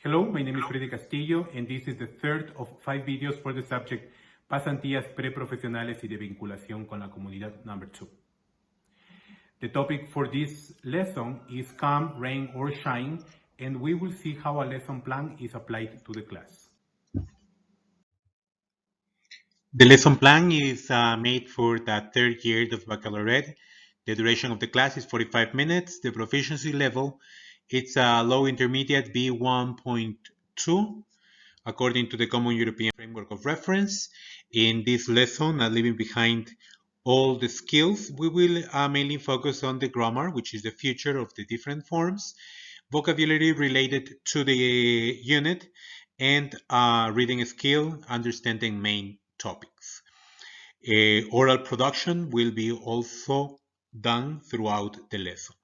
Hello, my name is Freddy Castillo, and this is the third of 5 videos for the subject Pasantías Preprofesionales y de Vinculación con la Comunidad number 2. The topic for this lesson is come, rain or shine, and we will see how a lesson plan is applied to the class. The lesson plan is made for the third year of baccalaureate. The duration of the class is 45 minutes. The proficiency level, it's a low intermediate B1.2 according to the Common European Framework of Reference. In this lesson, leaving behind all the skills, we will mainly focus on the grammar, which is the future of the different forms, vocabulary related to the unit, and reading skill, understanding main topics. Oral production will be also done throughout the lesson.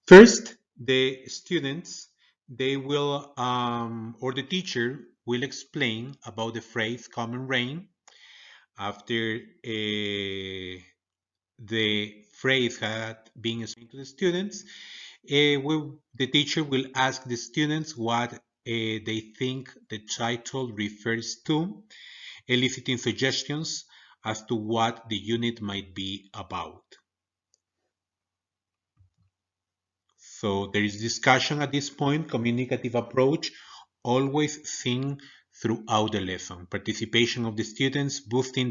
First, the students, they will, or the teacher will explain about the phrase common rain. After the phrase had been explained to the students, the teacher will ask the students what they think the title refers to, eliciting suggestions as to what the unit might be about. So there is discussion at this point, communicative approach, always seen throughout the lesson. Participation of the students, boosting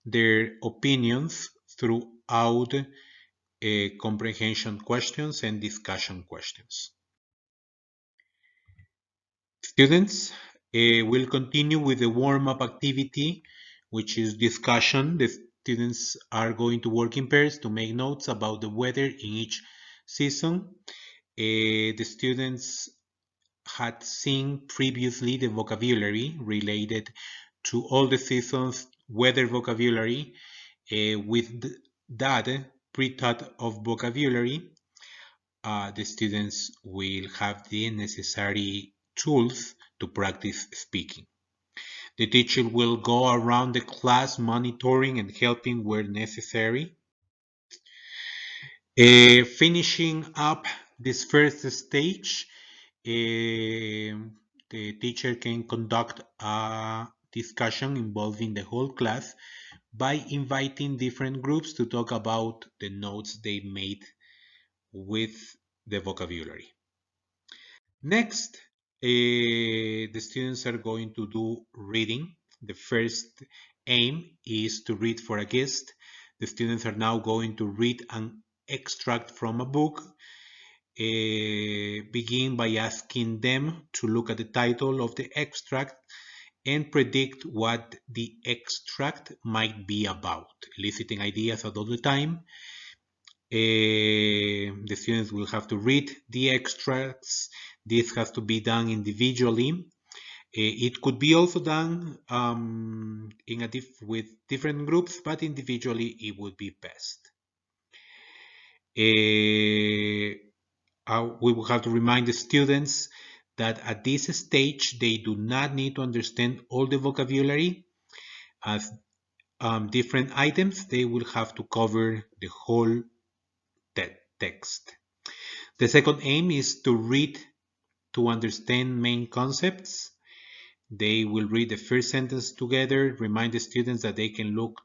their opinions throughout comprehension questions and discussion questions. Students will continue with the warm-up activity, which is discussion. The students are going to work in pairs to make notes about the weather in each season. The students had seen previously the vocabulary related to all the seasons, weather vocabulary. With that pre-thought of vocabulary, the students will have the necessary tools to practice speaking. The teacher will go around the class monitoring and helping where necessary. Finishing up this first stage, the teacher can conduct a discussion involving the whole class by inviting different groups to talk about the notes they made with the vocabulary. Next, the students are going to do reading. The first aim is to read for a guest. The students are now going to read an extract from a book. Begin by asking them to look at the title of the extract and predict what the extract might be about, eliciting ideas at all the time. The students will have to read the extracts. This has to be done individually. It could be also done with different groups, but individually it would be best. We will have to remind the students that at this stage they do not need to understand all the vocabulary. As different items, they will have to cover the whole text. The second aim is to read to understand main concepts. They will read the first sentence together, remind the students that they can look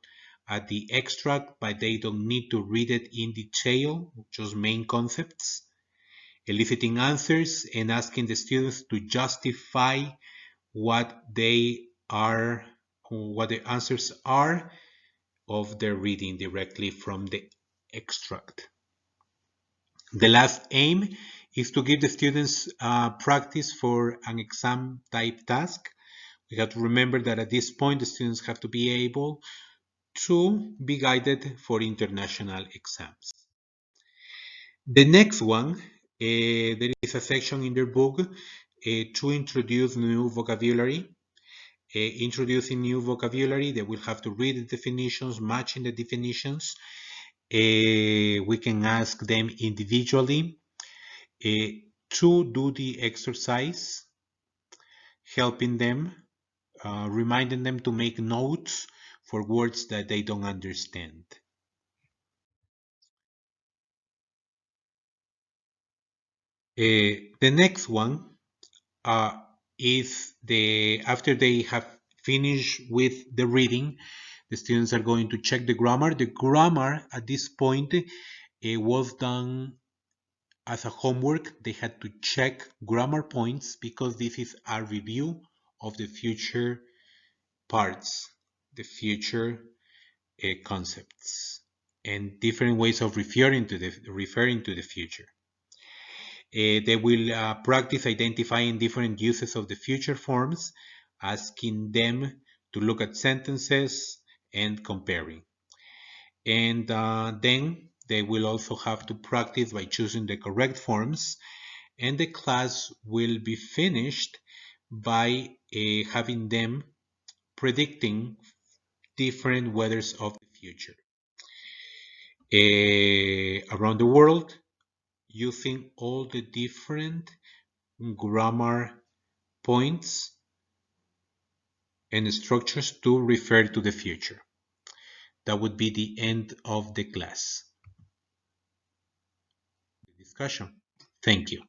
at the extract, but they don't need to read it in detail, just main concepts. Eliciting answers and asking the students to justify what they are, what the answers are of their reading directly from the extract. The last aim is to give the students practice for an exam type task. We have to remember that at this point the students have to be able to be guided for international exams. The next one, there is a section in their book to introduce new vocabulary. Introducing new vocabulary, they will have to read the definitions, matching the definitions. We can ask them individually to do the exercise, helping them, reminding them to make notes for words that they don't understand. The next one is after they have finished with the reading, the students are going to check the grammar. The grammar at this point was done as a homework. They had to check grammar points because this is a review of the future parts, the future concepts, and different ways of referring to the future. They will practice identifying different uses of the future forms, asking them to look at sentences and comparing. And then they will also have to practice by choosing the correct forms, and the class will be finished by having them predicting different weathers of the future around the world, using all the different grammar points and structures to refer to the future. That would be the end of the class. The discussion. Thank you.